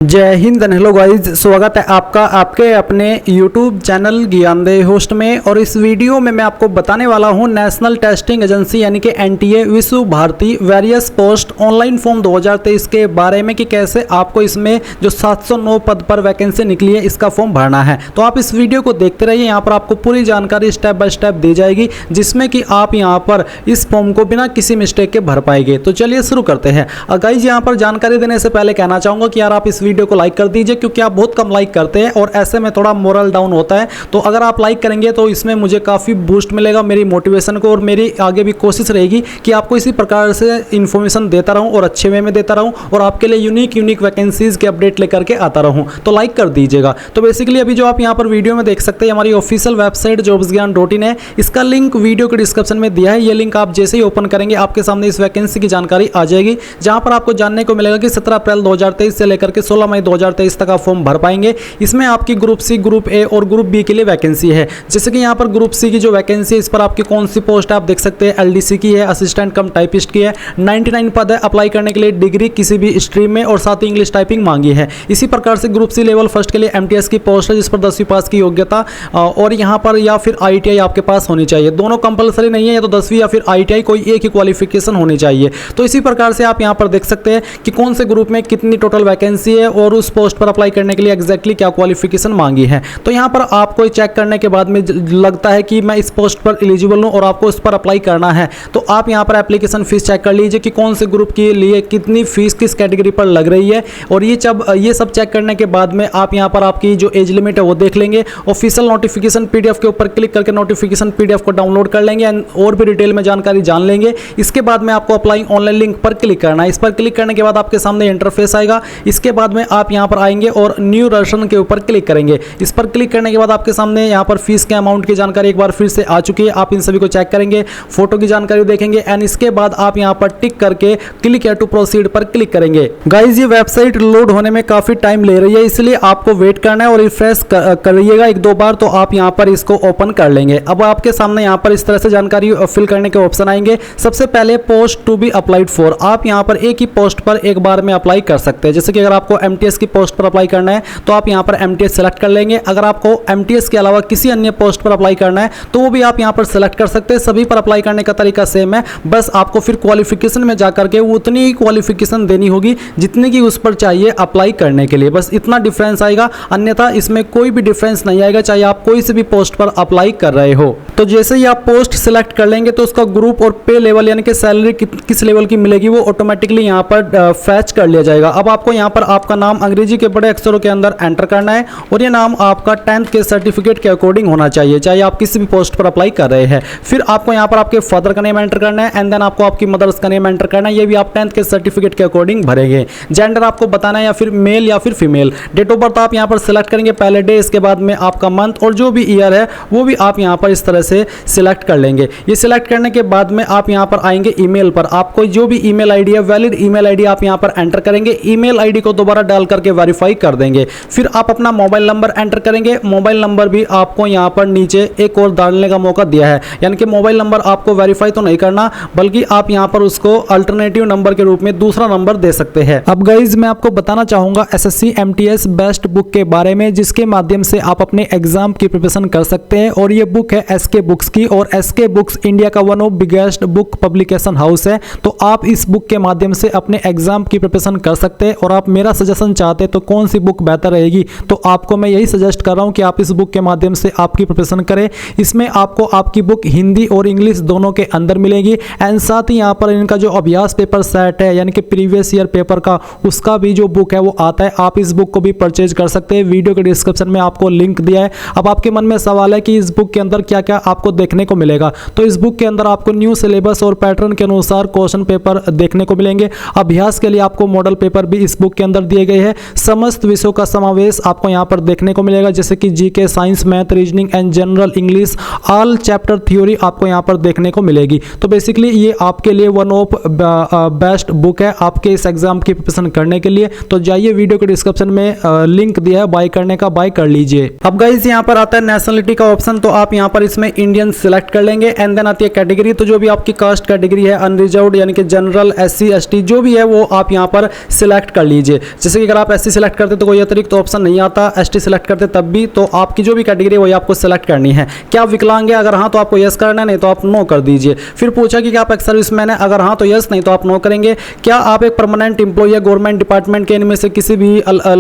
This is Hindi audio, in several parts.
जय हिंद एंड हेलो गाइज, स्वागत है आपका आपके अपने YouTube चैनल ज्ञानदेह होस्ट में। और इस वीडियो में मैं आपको बताने वाला हूं नेशनल टेस्टिंग एजेंसी यानी कि NTA Vishwa Bharati various post online form 2023 के बारे में कि कैसे आपको इसमें जो 709 पद पर वैकेंसी निकली है इसका फॉर्म भरना है। तो आप इस वीडियो को देखते रहिए, यहाँ पर आपको पूरी जानकारी स्टेप बाय स्टेप दी जाएगी जिसमें कि आप यहाँ पर इस फॉर्म को बिना किसी मिस्टेक के भर पाएंगे। तो चलिए शुरू करते हैं। गाइज यहाँ पर जानकारी देने से पहले कहना चाहूँगा कि यार आप इस वीडियो को लाइक कर दीजिए, क्योंकि आप बहुत कम लाइक करते हैं और ऐसे में थोड़ा मोरल डाउन होता है। तो अगर आप लाइक करेंगे तो इसमें मुझे काफ़ी बूस्ट मिलेगा मेरी मोटिवेशन को, और मेरी आगे भी कोशिश रहेगी कि आपको इसी प्रकार से इन्फॉर्मेशन देता रहूं और अच्छे वे में देता रहूं और आपके लिए यूनिक वैकेंसीज के अपडेट लेकर के आता रहूं। तो लाइक कर दीजिएगा। तो बेसिकली अभी जो आप यहाँ पर वीडियो में देख सकते हैं हमारी ऑफिशियल वेबसाइट jobsgyan.in है, इसका लिंक वीडियो के डिस्क्रिप्शन में दिया है। ये लिंक आप जैसे ही ओपन करेंगे आपके सामने इस वैकेंसी की जानकारी आ जाएगी, जहां पर आपको जानने को मिलेगा कि 17 अप्रैल 2023 से लेकर के 16 मई 2023 तक आप फॉर्म भर पाएंगे। इसमें आपकी ग्रुप सी, ग्रुप ए और ग्रुप बी के लिए वैकेंसी है। जैसे कि यहाँ पर ग्रुप सी की जो वैकेंसी है इस पर आपकी कौन सी पोस्ट है आप देख सकते हैं। LDC की है, असिस्टेंट कम टाइपिस्ट की है। 99 पद है। अप्लाई करने के लिए डिग्री किसी भी स्ट्रीम में और साथ ही इंग्लिश टाइपिंग मांगी है। इसी प्रकार से ग्रुप सी लेवल फर्स्ट के लिए MTS की पोस्ट है जिस पर 10वीं पास की योग्यता और यहाँ पर या फिर ITI आपके पास होनी चाहिए। दोनों कंपलसरी नहीं है, या तो 10वीं या फिर ITI, कोई एक ही क्वालिफिकेशन होनी चाहिए। तो इसी प्रकार से आप यहाँ पर देख सकते हैं कि कौन से ग्रुप में कितनी टोटल वैकेंसी है और उस पोस्ट पर अप्लाई करने के लिए एग्जैक्टली क्या क्वालिफिकेशन मांगी है। तो यहाँ पर आपको चेक करने के बाद में लगता है कि मैं इस पोस्ट पर एलिजिबल हूँ और आपको इस पर अप्लाई करना है, तो आप यहाँ पर एप्लीकेशन फीस चेक कर लीजिए कि कौन से ग्रुप के लिए कितनी फीस किस कैटेगरी पर लग रही है। और ये सब चेक करने के बाद में आप यहाँ पर आपकी जो एज लिमिट है वो देख लेंगे। ऑफिशियल नोटिफिकेशन PDF के ऊपर क्लिक करके नोटिफिकेशन PDF को डाउनलोड कर लेंगे और भी डिटेल में जानकारी जान लेंगे। इसके बाद में आपको अप्लाई ऑनलाइन लिंक पर क्लिक करना है। इस पर क्लिक करने के बाद आपके सामने इंटरफेस आएगा। इसके बाद में आप यहाँ पर आएंगे और न्यू रजिस्ट्रेशन के ऊपर क्लिक करेंगे। इस पर क्लिक करने के बाद आपके सामने यहाँ पर फीस के अमाउंट की जानकारी एक बार फिर से आ चुकी है। आप इन सभी को चेक करेंगे, फोटो की जानकारी देखेंगे एंड इसके बाद आप यहाँ पर टिक करके क्लिक या टू प्रोसीड पर क्लिक करेंगे। गाइज ये वेबसाइट लोड होने में काफी टाइम ले रही है, इसलिए आपको वेट करना है और रिफ्रेश करिएगा एक दो बार, तो आप यहाँ पर इसको ओपन कर लेंगे। अब आपके सामने यहाँ पर इस तरह से जानकारी फिल करने के ऑप्शन आएंगे। सबसे पहले post to be applied for, आप यहाँ पर एक ही पोस्ट पर एक बार में अप्लाई कर सकते हैं। जैसे कि अगर आपको MTS की पोस्ट पर अप्लाई करना है तो आप यहाँ पर MTS सेलेक्ट कर लेंगे। अगर आपको MTS के अलावा किसी अन्य पोस्ट पर अप्लाई करना है तो वो भी आप यहाँ पर सेलेक्ट कर सकते हैं। सभी पर अप्लाई करने का तरीका सेम है, बस आपको फिर क्वालिफिकेशन में जाकर के उतनी ही क्वालिफिकेशन देनी होगी जितनी की उस पर चाहिए अप्लाई करने के लिए। बस इतना डिफरेंस आएगा, अन्यथा इसमें कोई भी डिफरेंस नहीं आएगा, चाहे आप कोई से भी पोस्ट पर अप्लाई कर रहे हो। तो जैसे ही आप पोस्ट सिलेक्ट कर लेंगे तो उसका ग्रुप और पे लेवल यानी कि सैलरी किस लेवल की मिलेगी वो ऑटोमेटिकली यहाँ पर फैच कर लिया जाएगा। अब आपको यहाँ पर आपका नाम अंग्रेजी के बड़े अक्षरों के अंदर एंटर करना है और ये नाम आपका 10th के सर्टिफिकेट के अकॉर्डिंग होना चाहिए, चाहे आप किसी भी पोस्ट पर अप्लाई कर रहे हैं। फिर आपको यहाँ पर आपके फादर का नेम एंटर करना है एंड देन आपको आपकी मदर्स का नेम एंटर करना है। ये भी आप 10th के सर्टिफिकेट के अकॉर्डिंग भरेंगे। जेंडर आपको बताना है या फिर मेल या फिर फीमेल। डेट ऑफ बर्थ आप यहाँ पर सिलेक्ट करेंगे, पहले डे, इसके बाद में आपका मंथ और जो भी ईयर है वो भी आप यहाँ पर इस तरह से सिलेक्ट कर लेंगे। ये सिलेक्ट करने के बाद में आप यहाँ पर आएंगे ईमेल पर। आपको जो भी ईमेल आईडी है वैलिड ईमेल आईडी आप यहाँ पर एंटर करेंगे। ईमेल आईडी को दोबारा डाल करके वेरीफाई कर देंगे। फिर आप अपना मोबाइल नंबर एंटर करेंगे। मोबाइल नंबर भी आपको यहाँ पर नीचे एक और डालने का मौका दिया है, यानी कि मोबाइल नंबर आपको वेरीफाई तो नहीं करना बल्कि आप यहाँ पर उसको अल्टरनेटिव नंबर के रूप में दूसरा नंबर दे सकते हैं। अब गाइज मैं आपको बताना चाहूंगा SSC MTS बेस्ट बुक के बारे में, जिसके माध्यम से आप अपने एग्जाम की प्रिपरेशन कर सकते हैं। और ये बुक है SK बुक्स की, और SK बुक्स इंडिया का one of biggest book publication house है। तो आप इस बुक के माध्यम से अपने एग्जाम की प्रिपरेशन कर सकते हैं। और आप मेरा सजेशन चाहते हैं तो कौन सी बुक बेहतर रहेगी, तो आपको मैं यही सजेस्ट कर रहा हूं कि आप इस बुक के माध्यम से आपकी प्रिपरेशन करें। इसमें आपको आपकी बुक हिंदी और इंग्लिश दोनों के अंदर मिलेगी एंड साथ ही यहाँ पर इनका जो अभ्यास पेपर सेट है यानी कि प्रीवियस ईयर पेपर का, उसका भी जो बुक है वो आता है। आप इस बुक को भी परचेज कर सकते हैं। वीडियो के डिस्क्रिप्शन में आपको लिंक दिया है। अब आपके मन में सवाल है कि इस बुक के अंदर क्या क्या आपको देखने को मिलेगा, तो इस बुक के अंदर आपको न्यू सिलेबस और पैटर्न के अनुसार क्वेश्चन पेपर देखने को मिलेंगे। अभ्यास के लिए आपको मॉडल पेपर भी इस बुक के अंदर दिए गए हैं। समस्त विषयों का समावेश आपको यहाँ पर देखने को मिलेगा, जैसे कि GK, science, math, reasoning and general English, all chapter theory आपको यहाँ पर देखने को मिलेगी। तो बेसिकली ये आपके लिए वन ऑफ बेस्ट बुक है आपके इस एग्जाम की प्रिपरेशन करने के लिए। तो जाइए, वीडियो के डिस्क्रिप्शन में लिंक दिया है बाय करने का, बाय कर लीजिए। अब गाइस यहाँ पर आता है नेशनलिटी का ऑप्शन, तो आप यहाँ पर इसमें इंडियन सिलेक्ट कर लेंगे एंड देन आती है कैटेगरी। तो जो भी आपकी कास्ट कैटेगरी है, अनरिजर्व्ड यानी कि जनरल, SC ST जो भी है वो आप यहाँ पर सिलेक्ट कर लीजिए। जैसे जैसे कि अगर आप SC सिलेक्ट करते तो कोई अतिरिक्त ऑप्शन नहीं आता, ST सिलेक्ट करते तब भी, तो आपकी जो भी कैटेगरी है वही आपको सिलेक्ट करनी है। क्या आप विकलांग है? अगर हाँ तो आपको यस करना है, नहीं तो आप नो कर दीजिए। फिर पूछा कि क्या आप एक सर्विसमैन है? अगर हाँ तो यस, नहीं तो आप नो करेंगे। क्या आप एक परमानेंट एम्प्लॉय या गवर्नमेंट डिपार्टमेंट के इनमें से किसी भी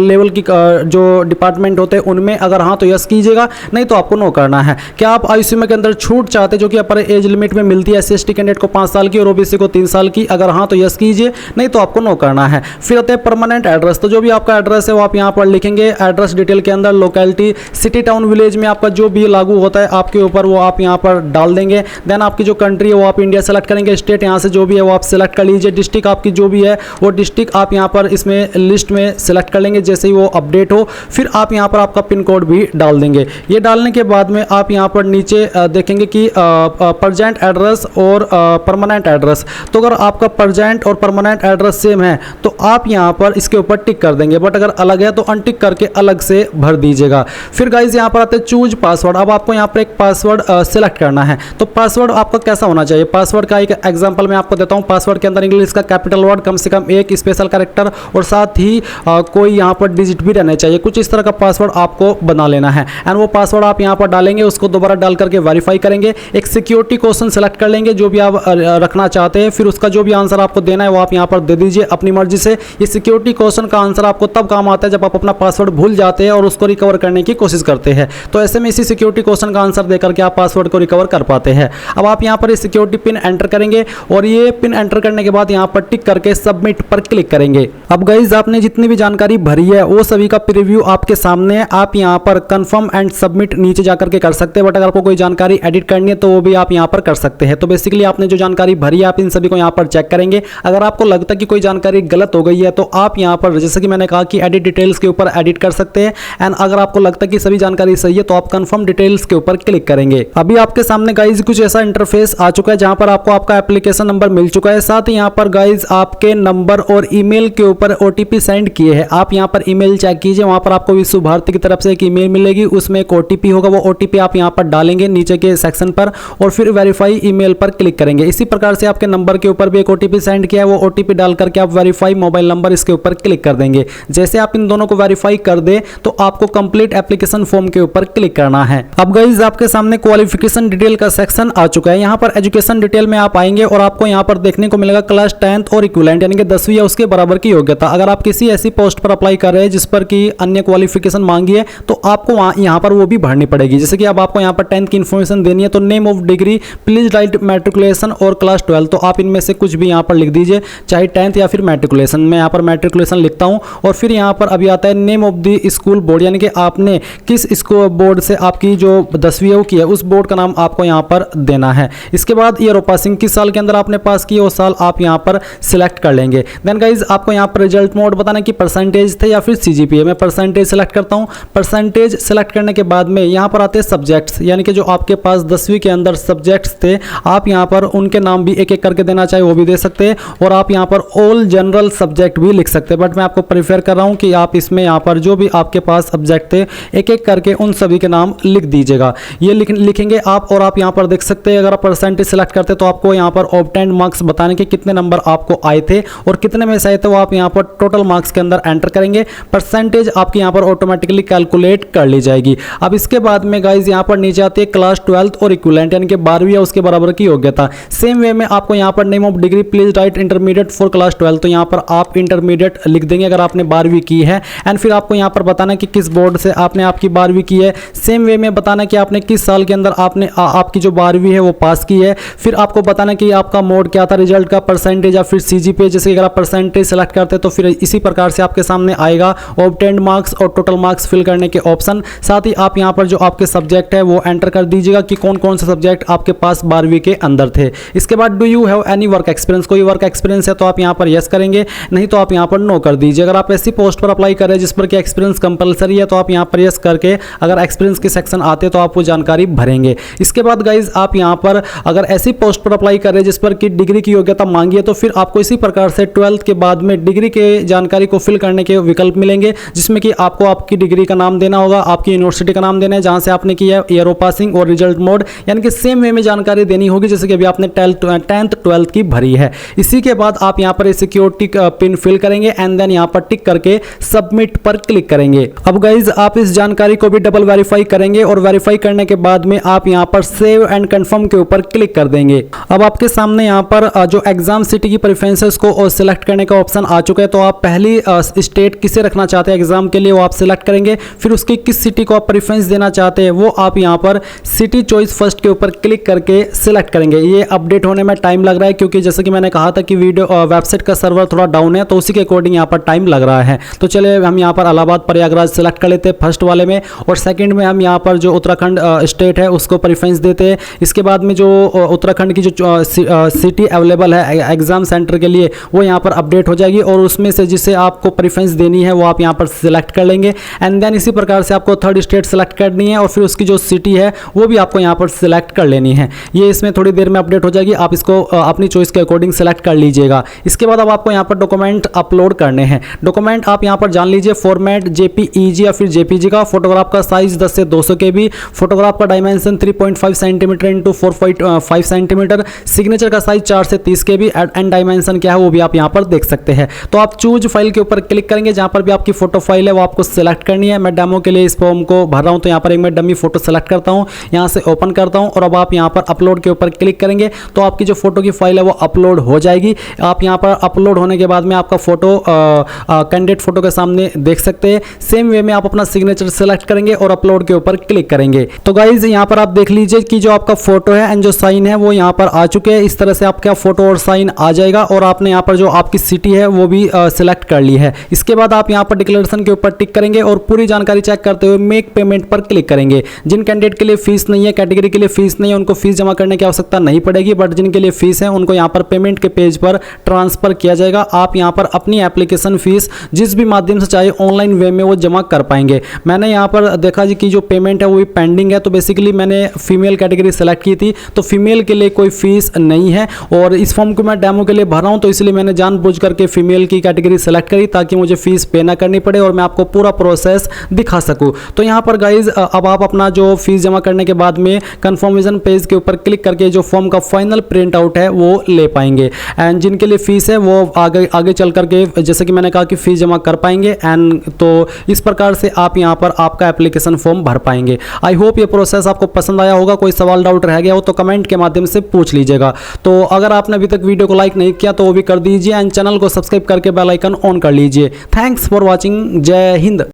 लेवल की जो डिपार्टमेंट होते हैं उनमें? अगर हाँ तो यस कीजिएगा, नहीं तो आपको नो करना है। क्या आप आयुष्मान के अंदर छूट चाहते जो कि अपर एज लिमिट में मिलती है SC/ST कैंडिडेट को 5 साल की और OBC को 3 साल की? अगर हाँ तो यस कीजिए, नहीं तो आपको नो करना है। फिर आते हैं परमानेंट एड्रेस। तो जो भी आपका एड्रेस है वो आप यहाँ पर लिखेंगे। एड्रेस डिटेल के अंदर लोकेलिटी, सिटी, टाउन, विलेज में आपका जो भी लागू होता है आपके ऊपर वो आप यहाँ पर डाल देंगे। देन आपकी जो कंट्री है वो आप इंडिया सेलेक्ट करेंगे। स्टेट यहाँ से जो भी है वो आप सेलेक्ट कर लीजिए। डिस्ट्रिक्ट आपकी जो भी है वो डिस्ट्रिक्ट आप यहाँ पर इसमें लिस्ट में सेलेक्ट कर लेंगे जैसे ही वो अपडेट हो। फिर आप यहाँ पर आपका पिन कोड भी डाल देंगे। ये डालने के बाद में आप यहाँ पर नीचे देखेंगे कि प्रेजेंट एड्रेस और परमानेंट एड्रेस। तो अगर आपका प्रेजेंट और परमानेंट एड्रेस सेम है तो आप यहाँ पर इसके ऊपर टिक कर देंगे, बट अगर अलग है तो अनटिक करके अलग से भर दीजिएगा। फिर गाइज यहाँ पर आते हैं चूज पासवर्ड। अब आपको यहाँ पर एक पासवर्ड सेलेक्ट करना है। तो पासवर्ड आपका कैसा होना चाहिए? पासवर्ड का एक एग्जांपल मैं आपको देता हूँ। पासवर्ड के अंदर इंग्लिश का कैपिटल वर्ड, कम से कम एक स्पेशल कैरेक्टर और साथ ही कोई यहाँ पर डिजिट भी रहना चाहिए। कुछ इस तरह का पासवर्ड आपको बना लेना है एंड वो पासवर्ड आप यहाँ पर डालेंगे, उसको दोबारा डाल करके वेरीफाई करेंगे। एक सिक्योरिटी क्वेश्चन सेलेक्ट कर लेंगे जो भी आप रखना चाहते हैं। फिर उसका जो भी आंसर आपको देना है वो आप यहाँ पर दे दीजिए अपनी मर्जी से। ये सिक्योरिटी क्वेश्चन का आंसर आपको तब काम आता है जब आप अपना पासवर्ड भूल जाते हैं और उसको रिकवर करने की कोशिश करते हैं। तो ऐसे में इसी सिक्योरिटी क्वेश्चन का आंसर देकर के आप पासवर्ड को रिकवर कर पाते हैं। अब आप यहाँ पर इस सिक्योरिटी पिन एंटर करेंगे और ये पिन एंटर करने के बाद यहाँ पर टिक करके सबमिट पर क्लिक करेंगे। अब गाइज आपने जितनी भी जानकारी भरी है वो सभी का प्रीव्यू आपके सामने है। आप यहाँ पर कंफर्म एंड सबमिट नीचे जाकर के कर सकते हैं, बट अगर आपको कोई जानकारी एडिट करनी है तो वो भी आप यहाँ पर कर सकते हैं। तो बेसिकली आपने जो जानकारी भरी है आप इन सभी को यहाँ पर चेक करेंगे। अगर आपको लगता है कि कोई जानकारी गलत हो गई है तो आप यहाँ पर जैसे कि मैंने कहा कि एडिट डिटेल्स के ऊपर एडिट कर सकते हैं एंड अगर आपको लगता है कि सभी जानकारी सही है तो आप कंफर्म डिटेल्स के ऊपर क्लिक करेंगे। अभी आपके सामने गाइज कुछ ऐसा इंटरफेस आ चुका है जहां पर आपको आपका एप्लीकेशन नंबर मिल चुका है। साथ ही यहां पर गाइज आपके नंबर और ईमेल के ऊपर OTP सेंड किए हैं। आप यहां पर ईमेल चेक कीजिए, वहां पर आपको विश्व भारती की तरफ से एक ईमेल मिलेगी, उसमें एक OTP होगा। वो OTP आप यहां पर डालेंगे नीचे के सेक्शन पर और फिर वेरीफाई ईमेल पर क्लिक करेंगे। इसी प्रकार से आपके नंबर के ऊपर भी एक OTP सेंड किया है, वो OTP डाल करके आप वेरीफाई मोबाइल नंबर इसके ऊपर क्लिक कर देंगे। जैसे आप इन दोनों को वेरीफाई कर दे तो आपको कंप्लीट एप्लीकेशन फॉर्म के ऊपर क्लिक करना है। अब गाइज आपके सामने क्वालिफिकेशन डिटेल का सेक्शन आ चुका है। यहाँ पर एजुकेशन डिटेल में आप आएंगे और आपको यहाँ पर देखने को मिलेगा क्लास 10th और इक्विवेलेंट यानी कि 10वीं या उसके बराबर की योग्यता। अगर आप किसी ऐसी पोस्ट पर अप्लाई कर रहे हैं जिस पर कि अन्य क्वालिफिकेशन मांगी है तो आपको यहाँ पर वो भी भरनी पड़ेगी। जैसे कि अब आपको यहाँ पर 10th की इन्फॉर्मेशन देनी है तो name of degree, please right matriculation और क्लास 12। तो आप इनमें से कुछ भी यहाँ पर लिख दीजिए, चाहे 10th या फिर मैट्रिकुलेशन। मैं यहाँ पर मैट्रिकुलेशन लिखता हूँ और फिर यहाँ पर अभी आता है name of the school board यानी कि आपने किस स्कूल बोर्ड से आपकी जो 10वीं है वो की है उस बोर्ड का नाम आपको यहाँ पर देना है। इसके बाद ईयर ऑफ पासिंग, किस साल के अंदर आपने पास किया वो साल आप यहाँ पर सिलेक्ट कर लेंगे। देन गाइज आपको यहाँ पर रिजल्ट मोड बताना कि परसेंटेज थे या फिर CGPA। मैं परसेंटेज सेलेक्ट करता हूँ। परसेंटेज सेलेक्ट करने के बाद में यहाँ पर आते हैं सब्जेक्ट्स यानी कि जो आपके पास 10वीं के अंदर सब्जेक्ट्स थे आप यहाँ पर उनके नाम भी एक एक करके देना चाहे वो भी दे सकते हैं और आप यहाँ पर ऑल जनरल सब्जेक्ट भी लिख सकते हैं। बट मैं आपको प्रेफर कर रहा हूँ कि आप इसमें यहाँ पर जो भी आपके पास सब्जेक्ट थे एक एक करके उन सभी के नाम लिख दीजिएगा। ये लिखेंगे आप और आप यहाँ पर देख सकते हैं अगर आप परसेंटेज सेलेक्ट करते तो आपको यहाँ पर ऑब्टेन्ड मार्क्स बताने के कितने नंबर आपको आए थे और कितने में से आए थे वो आप यहाँ पर टोटल मार्क्स के अंदर एंटर करेंगे। परसेंटेज आपकी यहाँ पर ऑटोमेटिकली कैलकुलेट कर ली जाएगी। अब इसके बाद में गाइज यहाँ पर नीचे आती है क्लास 12th और इक्विवेलेंट यानी कि 12वीं या उसके बराबर की योग्यता। सेम वे में आपको यहाँ पर name of degree, please right intermediate for class 12। तो यहाँ पर आप इंटरमीडिएट लिख देंगे अगर आपने 12वीं की है एंड फिर आपको यहाँ पर बताना कि किस बोर्ड से आपने आपकी 12वीं की है। सेम वे में बताना कि आपने किस साल के अंदर आपने आपकी जो 12वीं है वो पास की है। फिर आपको बताना कि आपका मोड क्या था, रिजल्ट का, परसेंटेज या फिर CGPA। जैसे अगर आप परसेंटेज सेलेक्ट करते तो फिर इसी प्रकार से आपके सामने आएगा ऑब्टेन्ड मार्क्स और टोटल मार्क्स फिल करने के ऑप्शन। साथ ही आप यहाँ पर जो आपके सब्जेक्ट है वो एंटर कर दीजिएगा कि कौन कौन से सब्जेक्ट आपके पास 12वीं के अंदर थे। इसके बाद do you have any work experience, कोई वर्क एक्सपीरियंस है तो आप यहाँ पर यस करेंगे, नहीं तो आप यहाँ पर नो कर दीजिए। अगर आप ऐसी पोस्ट पर अप्लाई कर रहे हैं जिस पर कि एक्सपीरियंस कंपलसरी है तो आप यहाँ पर यस करके अगर एक्सपीरियंस के सेक्शन आते तो आप वो जानकारी भरेंगे। इसके बाद गाइज आप यहाँ पर अगर ऐसी पोस्ट पर अप्लाई कर रहे हैं जिस पर कि डिग्री की योग्यता मांगी है तो फिर आपको इसी प्रकार से 12th के बाद में डिग्री के जानकारी को फिल करने के विकल्प मिलेंगे जिसमें कि आपको आपकी डिग्री का नाम देना होगा, आपकी यूनिवर्सिटी का नाम देना है जहां से आपने किया है, ईयर ऑफ पासिंग और रिजल्ट मोड यानी कि सेम वे में जानकारी देनी होगी जैसे कि अभी आपने 10th 12th की भरी है। इसी के बाद आप यहाँ पर सिक्योरिटी पिन फिल करेंगे एंड देन यहाँ पर टिक करके सबमिट पर क्लिक करेंगे। अब गाइज आप इस जानकारी को भी डबल वेरीफाई करेंगे और वेरीफाई करने के बाद में आप यहाँ पर सेव एंड कंफर्म के ऊपर क्लिक कर देंगे। अब आपके सामने यहाँ पर जो एग्जाम सिटी की प्रेफरेंसेस को सिलेक्ट करने का ऑप्शन आ चुका है। तो आप पहली स्टेट किसे रखना चाहते हैं एग्जाम के लिए वो आप सिलेक्ट करेंगे, फिर उसकी किस सिटी को आप प्रेफरेंस देना चाहते हैं वो आप यहाँ पर सिटी चॉइस फर्स्ट के ऊपर क्लिक करके सिलेक्ट करेंगे। ये अपडेट होने में टाइम लग रहा है क्योंकि जैसे कि मैंने कहा था कि वेबसाइट का सर्वर थोड़ा डाउन है, तो उसी के अकॉर्डिंग यहाँ पर टाइम लग रहा है। तो चलिए हम यहाँ पर इलाहाबाद प्रयागराज सेलेक्ट कर लेते हैं फर्स्ट वाले में, और सेकंड में हम यहाँ पर जो उत्तराखंड स्टेट है उसको प्रेफरेंस देते हैं। इसके बाद में जो उत्तराखंड की जो सिटी अवेलेबल है एग्जाम सेंटर के लिए वो यहाँ पर अपडेट हो जाएगी, और उसमें से जिसे आपको प्रेफरेंस देनी है वो आप यहाँ पर सिलेक्ट कर लेंगे। एंड देन इसी प्रकार से आपको थर्ड स्टेट सेलेक्ट करनी है और फिर उसकी जो सिटी है वो भी आपको यहाँ पर सिलेक्ट कर लेनी है। ये इसमें थोड़ी देर में अपडेट हो जाएगी, आप इसको अपनी चॉइस के अकॉर्डिंग सेलेक्ट कर लीजिएगा। इसके बाद अब आपको यहाँ पर डॉक्यूमेंट अपलोड करने हैं। डॉक्यूमेंट आप यहाँ पर जान लीजिए, फॉर्मेट जेपीईजी या फिर जेपीजी का, फोटोग्राफ का साइज 10 से 200 KB, फोटोग्राफ का dimension 3.5 centimetre into 4.5 centimetre, signature का साइज 4 से 30 KB एंड डायमेंशन क्या है वो भी आप यहाँ पर देख सकते हैं। तो आप चूज फाइल के ऊपर क्लिक करेंगे, जहाँ पर भी आपकी फोटो फाइल है वो आपको सिलेक्ट करनी है। मैं डेमो के लिए इस फॉर्म को भर रहा हूँ, तो यहाँ पर एक मैं डमी फोटो सेलेक्ट करता हूँ, यहाँ से ओपन करता हूँ और अब आप यहाँ पर अपलोड के ऊपर क्लिक करेंगे तो आपकी जो फोटो की फाइल है वो अपलोड हो जाएगी। आप यहाँ पर अपलोड होने के बाद में आपका फोटो कैंडिडेट फोटो के सामने देख सकते हैं। सेम वे में आप अपना सिग्नेचर सेलेक्ट करेंगे और अपलोड के ऊपर क्लिक करेंगे। तो गाइज यहाँ पर आप देख लीजिए कि जो आपका फोटो है एंड जो साइन है वो यहाँ पर आ चुके हैं। इस तरह से आपका फोटो और साइन आ जाएगा और आपने यहाँ पर जो आपकी सिटी है वो भी सिलेक्ट कर ली है। इसके बाद आप यहाँ पर डिक्लेरेशन के ऊपर टिक करेंगे और पूरी जानकारी चेक करते हुए मेक पेमेंट पर क्लिक करेंगे। जिन कैंडिडेट के लिए फीस नहीं है, कैटेगरी के लिए फीस नहीं है, उनको फीस जमा करने की आवश्यकता नहीं पड़ेगी, बट जिनके लिए फीस है उनको यहाँ पर पेमेंट के पेज पर ट्रांसफर किया जाएगा। आप यहाँ पर अपनी एप्लीकेशन फीस जिस भी माध्यम से चाहे ऑनलाइन वे में वो जमा कर पाएंगे। मैंने यहाँ पर देखा जी कि जो पेमेंट है वो भी पेंडिंग है, तो बेसिकली मैंने फीमेल कैटेगरी सेलेक्ट की थी, तो फीमेल के लिए कोई फीस नहीं है। और इस फॉर्म को मैं डेमो के लिए भर रहा हूँ, तो इसलिए मैंने जानबूझ करके फीमेल की कैटेगरी सेलेक्ट करी ताकि मुझे फीस पे ना करनी पड़े और मैं आपको पूरा प्रोसेस दिखा सकूँ। तो यहाँ पर गाइज अब आप अपना जो फीस जमा करने के बाद में कंफर्मेशन पेज के ऊपर क्लिक करके जो फॉर्म का फाइनल प्रिंट आउट है वो ले पाएंगे। एंड जिनके लिए फीस है वो आगे चल करके जैसे कि मैंने कहा कि फीस जमा कर पाएंगे। एंड तो इस प्रकार से आप यहाँ पर आपका एप्लीकेशन फॉर्म भर पाएंगे। आई होप ये प्रोसेस आपको पसंद आया होगा। कोई सवाल डाउट रह गया हो तो कमेंट के माध्यम से पूछ लीजिएगा। तो अगर आपने अभी तक वीडियो को लाइक नहीं किया तो वो भी कर दीजिए एंड चैनल को सब्सक्राइब करके बेल आइकन ऑन कर लीजिए। Thanks for watching. जय हिंद।